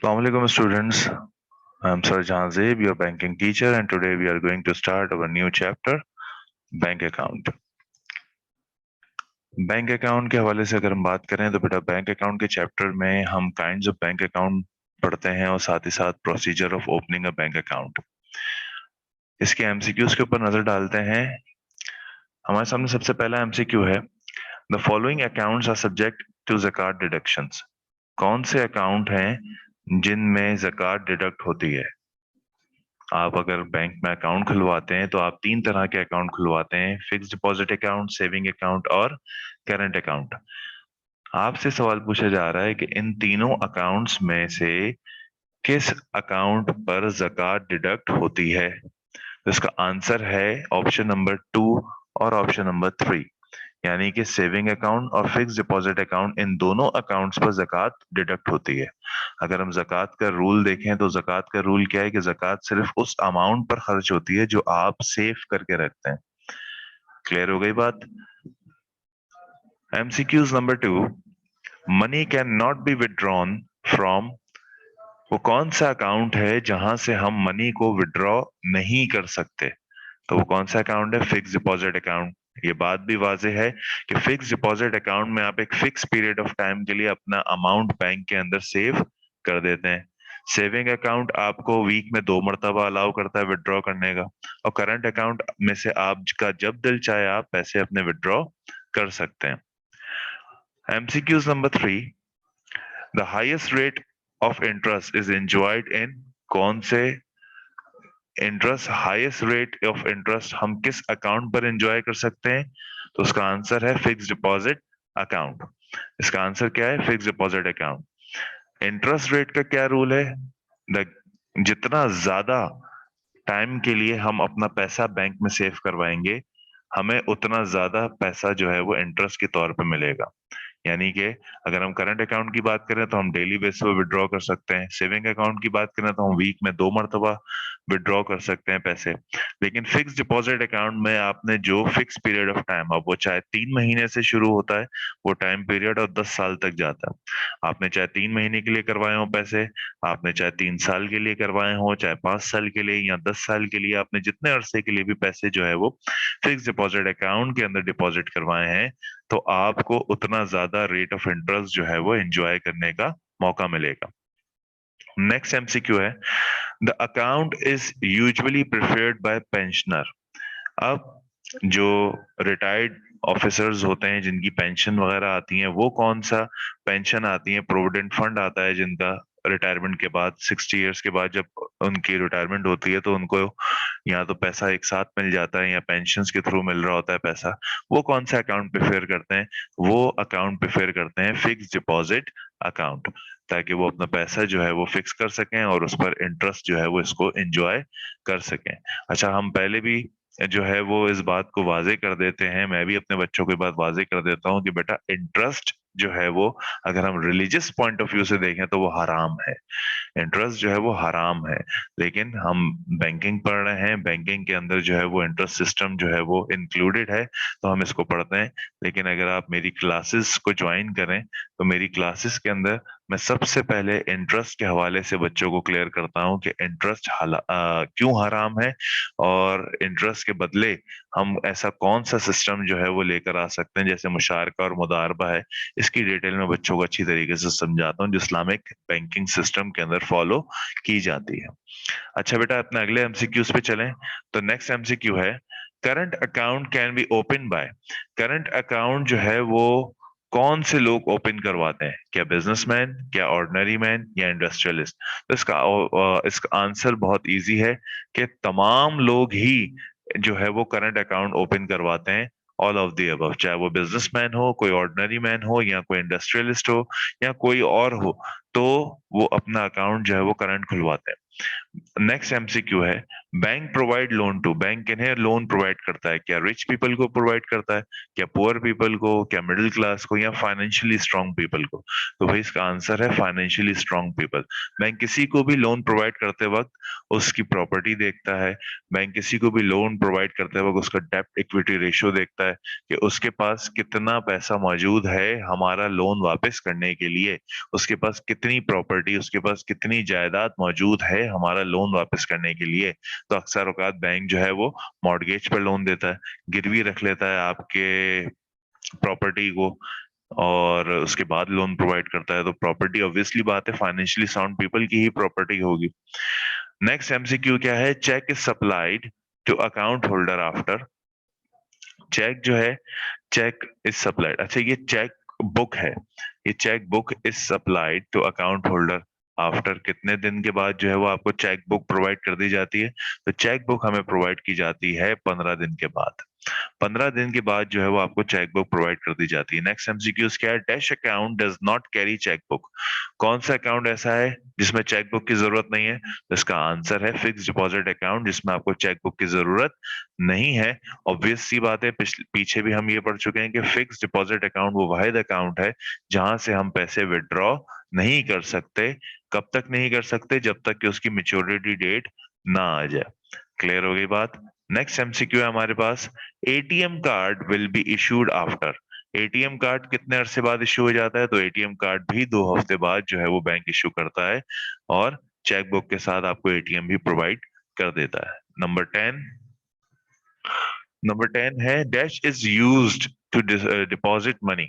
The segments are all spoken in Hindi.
Assalamualaikum students. I'm Sir Jahanzeb, your banking teacher, and today we are going to start our new chapter, bank account. Bank account के हवाले से अगर हम बात करें तो बेटा बैंक अकाउंट के चैप्टर में हम काइंड्स ऑफ बैंक अकाउंट पढ़ते हैं और साथ ही साथ procedure of opening a bank account. इसके एमसीक्यूज के ऊपर नजर डालते हैं। हमारे सामने सबसे पहला एमसीक्यू है, the following accounts are subject to ज़कात डिडक्शंस। कौन से अकाउंट हैं जिनमें ज़कात डिडक्ट होती है? आप अगर बैंक में अकाउंट खुलवाते हैं तो आप तीन तरह के अकाउंट खुलवाते हैं, fix deposit account, saving account और करंट अकाउंट। आपसे सवाल पूछा जा रहा है कि इन तीनों अकाउंट्स में से किस अकाउंट पर ज़कात डिडक्ट होती है? तो इसका आंसर है ऑप्शन नंबर 2 और ऑप्शन नंबर 3, यानी कि सेविंग अकाउंट और फिक्स डिपॉजिट अकाउंट, इन दोनों अकाउंट्स पर ज़कात डिडक्ट होती है। अगर हम ज़कात का रूल देखें तो ज़कात का रूल क्या है कि ज़कात सिर्फ उस अमाउंट पर खर्च होती है जो आप सेव करके रखते हैं। क्लियर हो गई बात? MCQs number 2, money can not be withdrawn from. वो कौन सा अकाउंट है जहां से हम मनी को विड्रॉ नहीं कर सकते? तो वो कौन सा अकाउंट है? Fix deposit account. ये बात भी वाज़ेह है कि फिक्स डिपॉजिट अकाउंट में आप एक फिक्स पीरियड ऑफ टाइम के लिए अपना अमाउंट बैंक के अंदर सेव कर देते हैं। सेविंग अकाउंट आपको वीक में 2 मरतबा अलाउ करता है विड्रॉ करने का, और करंट अकाउंट में से आपका जब दिल चाहे आप पैसे अपने विड्रॉ कर सकते हैं। MCQs number 3, the highest rate of interest is enjoyed in. कौन से interest, highest rate of interest हम किस अकाउंट पर एंजॉय कर सकते हैं? तो उसका आंसर है फिक्स डिपॉजिट अकाउंट। इसका आंसर क्या है? Fix deposit account. Interest rate का क्या रूल है? द जितना ज्यादा टाइम के लिए हम अपना पैसा बैंक में सेव करवाएंगे, हमें उतना ज्यादा पैसा जो है वो इंटरेस्ट के तौर पे मिलेगा। यानी कि अगर हम करंट अकाउंट की बात करें तो हम डेली बेसिस पे विड्रॉ कर सकते हैं, सेविंग अकाउंट की बात करें तो हम वीक में 2 मरतबा विड्रॉ कर सकते हैं पैसे। लेकिन फिक्स डिपॉजिट अकाउंट में आपने जो फिक्स पीरियड ऑफ टाइम, अब वो चाहे 3 महीने से शुरू होता है वो टाइम पीरियड, और 10 साल तक जाता है। आपने चाहे 3 महीने के लिए करवाए हो पैसे, आपने चाहे 3 साल के लिए करवाए हो, चाहे 5 साल के लिए या 10 साल के लिए, आपने जितने अरसे के लिए भी पैसे जो है वो फिक्स डिपॉजिट अकाउंट के अंदर डिपॉजिट करवाए हैं, तो आपको उतना ज्यादा रेट ऑफ इंटरेस्ट जो है वो एंजॉय करने का मौका मिलेगा। नेक्स्ट एमसीक्यू है, the account is usually preferred by pensioner. अब जो रिटायर्ड ऑफिसर्स होते हैं जिनकी पेंशन वगैरह आती है, वो कौन सा पेंशन आती है? प्रोविडेंट फंड आता है जिनका रिटायरमेंट के बाद 60 इयर्स के बाद जब उनकी रिटायरमेंट होती है तो उनको या तो पैसा एक साथ मिल जाता है या पेंशन्स के थ्रू मिल रहा होता है पैसा। वो कौन सा अकाउंट प्रेफर करते हैं? वो अकाउंट प्रेफर करते हैं फिक्स डिपॉजिट अकाउंट, ताकि वो अपना पैसा जो है वो फिक्स कर सकें और उस पर इंटरेस्ट जो है वो इसको एंजॉय कर सकें। अच्छा, हम पहले भी जो है वो इस बात को वाजे कर देते हैं, मैं भी अपने बच्चों को ये बात वाजे कर देता हूँ कि बेटा इंटरेस्ट जो है वो, अगर हम रिलीजियस पॉइंट ऑफ व्यू से देखें तो वो हराम है। इंटरेस्ट जो है वो हराम है। लेकिन हम बैंकिंग पढ़ रहे हैं, बैंकिंग के अंदर जो है वो इंटरेस्ट सिस्टम जो है वो इंक्लूडेड है, तो हम इसको पढ़ते हैं। लेकिन अगर आप मेरी क्लासेस को ज्वाइन करें तो मेरी क्लासेस के अंदर मैं सबसे पहले इंटरेस्ट के हवाले से बच्चों को क्लियर करता हूं कि इंटरेस्ट क्यों हराम है, और इंटरेस्ट के बदले हम ऐसा कौन सा सिस्टम जो है वो लेकर आ सकते हैं, जैसे मुशारका और मुदारबा है। इसकी डिटेल में बच्चों को अच्छी तरीके से समझाता हूँ जो इस्लामिक बैंकिंग सिस्टम के अंदर फॉलो की जाती है। अच्छा बेटा, अपने अगले एमसीक्यूज पे चलें। तो नेक्स्ट एमसीक्यू है, current account can be open by. Current account जो है वो कौन से लोग ओपन करवाते हैं? क्या बिजनेसमैन, क्या ऑर्डिनरी मैन, या इंडस्ट्रियलिस्ट? तो इसका आंसर बहुत इजी है कि तमाम लोग ही जो है वो करंट अकाउंट ओपन करवाते हैं। ऑल ऑफ दी अबव, चाहे वो बिजनेसमैन हो, कोई ऑर्डिनरी मैन हो, या कोई इंडस्ट्रियलिस्ट हो, या कोई और हो, तो वो अपना अकाउंट जो है वो करंट खुलवाते हैं। नेक्स्ट एमसीक्यू है, bank provide loan to, bank इन्हें लोन प्रोवाइड करता है, क्या रिच पीपल को प्रोवाइड करता है, क्या पुअर पीपल को, क्या मिडिल क्लास को, या फाइनेंशियली स्ट्रांग पीपल को? तो भाई इसका आंसर है फाइनेंशियली स्ट्रांग पीपल। बैंक किसी को भी लोन प्रोवाइड करते वक्त उसकी प्रॉपर्टी देखता है, बैंक किसी को भी लोन प्रोवाइड करते वक्त उसका डेब्ट इक्विटी रेशियो देखता है कि उसके पास कितना पैसा मौजूद है हमारा लोन वापस करने के लिए, उसके पास कितनी प्रॉपर्टी, उसके पास कितनी जायदाद मौजूद है हमारा लोन वापस करने के लिए। तो अक्सर औकात बैंक जो है वो मॉर्गेज पर लोन देता है, गिरवी रख लेता है आपके प्रॉपर्टी को, और उसके बाद लोन प्रोवाइड करता है। तो प्रॉपर्टी ऑब्वियसली बात है फाइनेंशियली साउंड पीपल की ही प्रॉपर्टी होगी। नेक्स्ट एमसीक्यू क्या है, cheque is supplied to account holder after, cheque जो है, चेक इज सप्लाइड, अच्छा ये चेक बुक है, ये cheque book is supplied to account holder after, कितने दिन के बाद जो है वो आपको चेक बुक प्रोवाइड कर दी जाती है? तो चेक बुक हमें प्रोवाइड की जाती है 15 दिन के बाद। 15 दिन के बाद जो है वो आपको चेक बुक प्रोवाइड कर दी जाती है। नेक्स्ट एमसीक्यू क्या है, dash account does not carry cheque book, कौन सा अकाउंट ऐसा है जिसमें चेक बुक की जरूरत नहीं है? तो इसका आंसर है फिक्स डिपॉजिट अकाउंट, जिसमें आपको चेक बुक की जरूरत नहीं है। ऑब्वियस सी बात है, पीछे भी हम ये पढ़ चुके हैं कि फिक्स डिपॉजिट अकाउंट वो वाहिद अकाउंट है जहां से हम पैसे विड्रॉ नहीं कर सकते। कब तक नहीं कर सकते? जब तक कि उसकी मेच्योरिटी डेट ना आ जाए। क्लियर हो गई बात? नेक्स्ट एमसीक्यू है हमारे पास, ATM card will be issued after, ATM card कितने अरसे बाद इशू हो जाता है? तो एटीएम कार्ड भी 2 हफ्ते बाद जो है वो बैंक इशू करता है, और चेक बुक के साथ आपको एटीएम भी प्रोवाइड कर देता है। नंबर 10 है, dash is used to deposit money,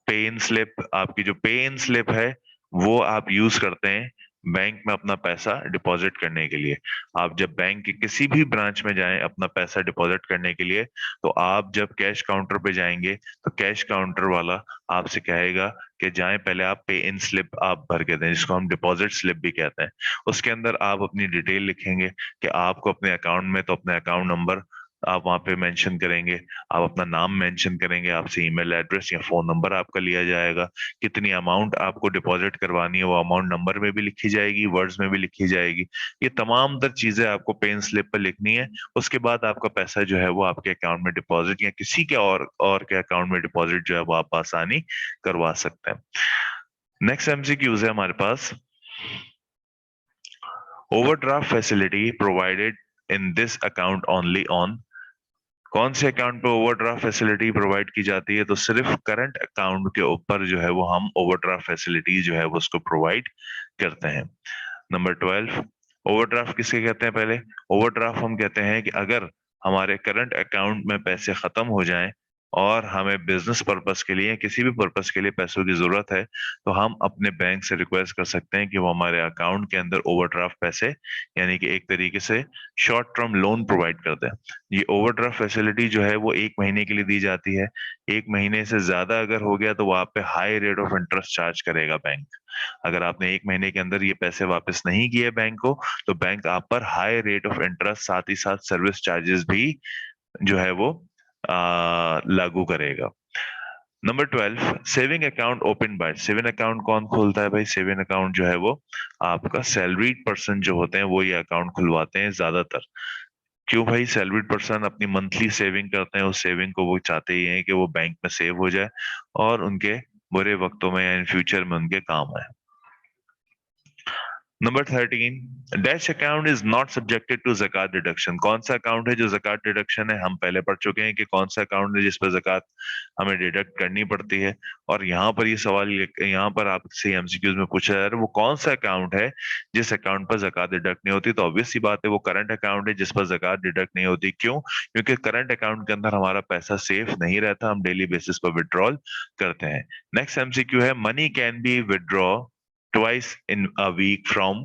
pay in slip, आपकी जो पे इन स्लिप है वो आप यूज करते हैं बैंक में अपना पैसा डिपॉजिट करने के लिए। आप जब बैंक के किसी भी ब्रांच में जाएं अपना पैसा डिपॉजिट करने के लिए, तो आप जब कैश काउंटर पे जाएंगे तो कैश काउंटर वाला आपसे कहेगा कि जाएं पहले आप पे इन स्लिप आप भर के दें, जिसको हम डिपॉजिट स्लिप भी कहते हैं। उसके अंदर आप अपनी डिटेल लिखेंगे कि आपको अपने अकाउंट में, तो अपने अकाउंट नंबर आप वहां पे मेंशन करेंगे, आप अपना नाम मेंशन करेंगे, आपसे ईमेल एड्रेस या फोन नंबर आपका लिया जाएगा, कितनी अमाउंट आपको डिपॉजिट करवानी है वो अमाउंट नंबर में भी लिखी जाएगी, वर्ड्स में भी लिखी जाएगी। ये तमाम तर चीजें आपको पेन स्लिप पर लिखनी है। उसके बाद आपका पैसा जो है वो आपके अकाउंट में डिपॉजिट या किसी के और के अकाउंट में डिपॉजिट जो है वो आप आसानी करवा सकते हैं। नेक्स्ट एमसीक्यूज है हमारे पास, overdraft facility provided in this account only on, कौन से अकाउंट पे ओवरड्राफ्ट फैसिलिटी प्रोवाइड की जाती है? तो सिर्फ करंट अकाउंट के ऊपर जो है वो हम ओवरड्राफ्ट फैसिलिटी जो है वो उसको प्रोवाइड करते हैं। नंबर 12, ओवरड्राफ्ट किसे कहते हैं? पहले ओवरड्राफ्ट हम कहते हैं कि अगर हमारे करंट अकाउंट में पैसे खत्म हो जाएं और हमें बिजनेस पर्पस के लिए, किसी भी पर्पस के लिए पैसों की जरूरत है, तो हम अपने बैंक से रिक्वेस्ट कर सकते हैं कि वो हमारे अकाउंट के अंदर ओवरड्राफ्ट पैसे, यानी कि एक तरीके से शॉर्ट टर्म लोन प्रोवाइड कर दें। ये ओवरड्राफ्ट फैसिलिटी जो है वो 1 महीने के लिए दी जाती है। 1 महीने से ज्यादा अगर हो गया तो वो आप पे high rate of interest charge करेगा बैंक। अगर आपने 1 महीने के अंदर ये पैसे वापस नहीं किए बैंक को, तो बैंक आप पर हाई रेट ऑफ इंटरेस्ट, साथ ही साथ सर्विस चार्जेस भी जो है वो लागू करेगा। Number 12, saving account open by, saving account कौन खोलता है भाई? सेविंग अकाउंट जो है वो आपका सैलरीड पर्सन जो होते हैं वो ये अकाउंट खुलवाते हैं ज्यादातर। क्यों भाई? सैलरीड पर्सन अपनी मंथली सेविंग करते हैं, उस सेविंग को वो चाहते ही हैं कि वो बैंक में सेव हो जाए और उनके बुरे वक्तों में या इन फ्यूचर में उनके काम आए। Number 13, dash account is not subjected to जक़ात डिडक्शन, कौन सा अकाउंट है जो जक़ात डिडक्शन है? हम पहले पढ़ चुके हैं कि कौन सा अकाउंट है जिस पर जक़ात हमें डिडक्ट करनी पड़ती है। और यहाँ पर ये सवाल, यहाँ पर आपसे एमसीक्यूज में पूछा जा रहा है वो कौन सा अकाउंट है जिस अकाउंट पर जक़ात डिडक्ट नहीं होती? तो ऑब्वियस सी बात है वो करंट अकाउंट है जिस पर जक़ात डिडक्ट नहीं होती। क्यों? क्योंकि करंट अकाउंट के अंदर हमारा पैसा सेफ नहीं रहता, हम डेली बेसिस पर विड्रॉल करते हैं। नेक्स्ट एमसीक्यू है, money can be withdraw twice in a week from,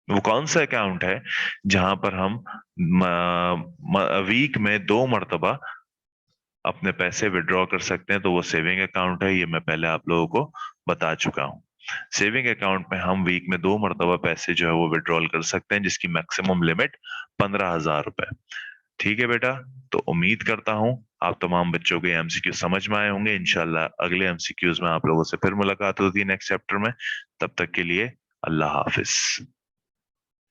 वो कौन सा अकाउंट है जहां पर हम वीक में 2 मरतबा अपने पैसे विड्रॉ कर सकते हैं? तो वो सेविंग अकाउंट है, ये मैं पहले आप लोगों को बता चुका हूं। सेविंग अकाउंट में हम वीक में 2 मरतबा पैसे जो है वो विड्रॉल कर सकते हैं, जिसकी मैक्सिमम लिमिट 15,000 रुपए। ठीक है बेटा, तो उम्मीद करता हूं आप तमाम बच्चों के एमसीक्यू समझ में आए होंगे। इंशाल्लाह अगले एमसीक्यूज में आप लोगों से फिर मुलाकात होती है नेक्स्ट चैप्टर में। तब तक के लिए अल्लाह हाफिज।